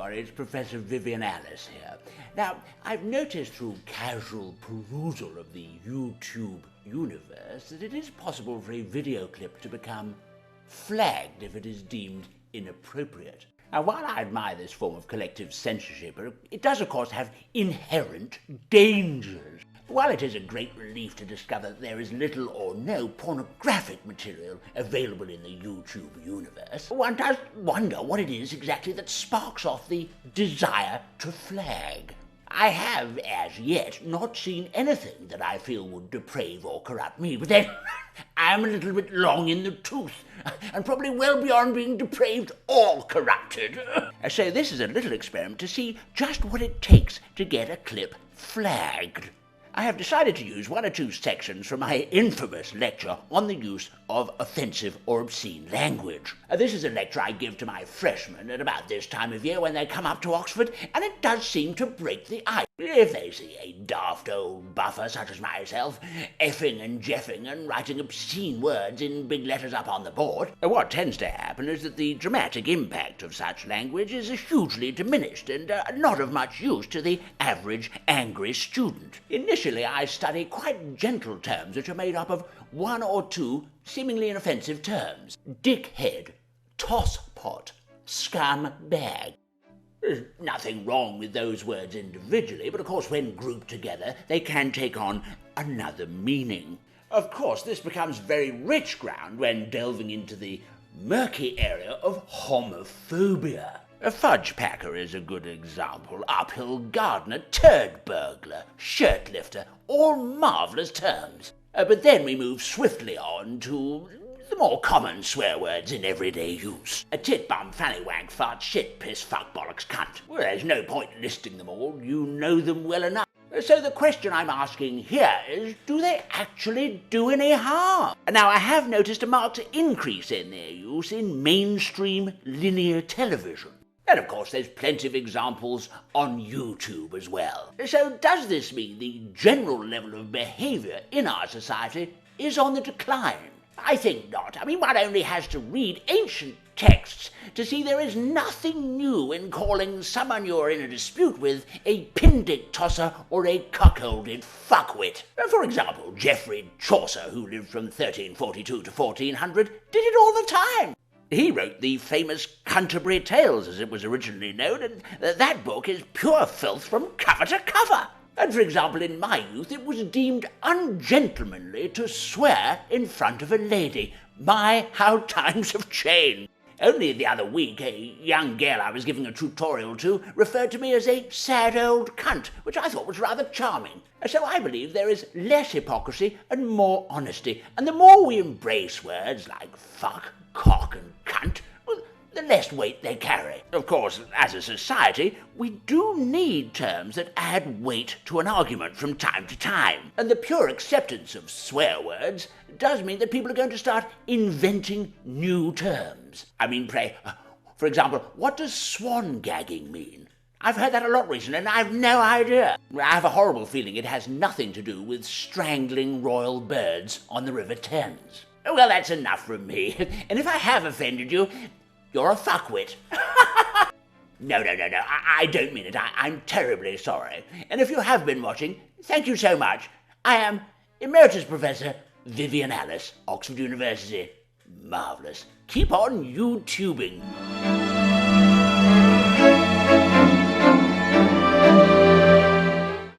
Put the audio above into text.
everybody. It's Professor Vivian Alice here. Now, I've noticed through casual perusal of the YouTube universe that it is possible for a video clip to become flagged if it is deemed inappropriate. Now, while I admire this form of collective censorship, it does, of course, have inherent dangers. While it is a great relief to discover that there is little or no pornographic material available in the YouTube universe, one does wonder what it is exactly that sparks off the desire to flag. I have, as yet, not seen anything that I feel would deprave or corrupt me, but then I am a little bit long in the tooth, and probably well beyond being depraved or corrupted. So this is a little experiment to see just what it takes to get a clip flagged. I have decided to use one or two sections from my infamous lecture on the use of offensive or obscene language. This is a lecture I give to my freshmen at about this time of year when they come up to Oxford, and it does seem to break the ice. If they see a daft old buffer such as myself effing and jeffing and writing obscene words in big letters up on the board, what tends to happen is that the dramatic impact of such language is hugely diminished and not of much use to the average angry student. Initially, I study quite gentle terms which are made up of one or two seemingly inoffensive terms: dickhead, tosspot, scumbag. There's nothing wrong with those words individually, but of course when grouped together they can take on another meaning. Of course this becomes very rich ground when delving into the murky area of homophobia. A fudge packer is a good example, uphill gardener, turd burglar, shirt lifter, all marvellous terms. But then we move swiftly on to the more common swear words in everyday use. A tit, bum, fanny, wank, fart, shit, piss, fuck, bollocks, cunt. Well, there's no point listing them all, you know them well enough. So the question I'm asking here is, do they actually do any harm? Now, I have noticed a marked increase in their use in mainstream linear television. And of course there's plenty of examples on YouTube as well. So does this mean the general level of behaviour in our society is on the decline? I think not. I mean, one only has to read ancient texts to see there is nothing new in calling someone you're in a dispute with a pin-dick tosser or a cuckolded fuckwit. For example, Geoffrey Chaucer, who lived from 1342 to 1400, did it all the time. He wrote the famous Canterbury Tales, as it was originally known, and that book is pure filth from cover to cover. And for example, in my youth, it was deemed ungentlemanly to swear in front of a lady. My, how times have changed. Only the other week, a young girl I was giving a tutorial to referred to me as a sad old cunt, which I thought was rather charming. So I believe there is less hypocrisy and more honesty, and the more we embrace words like fuck, cock and cunt, well, the less weight they carry. Of course, as a society, we do need terms that add weight to an argument from time to time. And the pure acceptance of swear words does mean that people are going to start inventing new terms. I mean, pray, for example, what does swan gagging mean? I've heard that a lot recently and I've no idea. I have a horrible feeling it has nothing to do with strangling royal birds on the River Thames. Well, that's enough from me. And if I have offended you, you're a fuckwit. No, I don't mean it. I'm terribly sorry. And if you have been watching, thank you so much. I am Emeritus Professor Vivian Alice, Oxford University. Marvellous. Keep on YouTubing.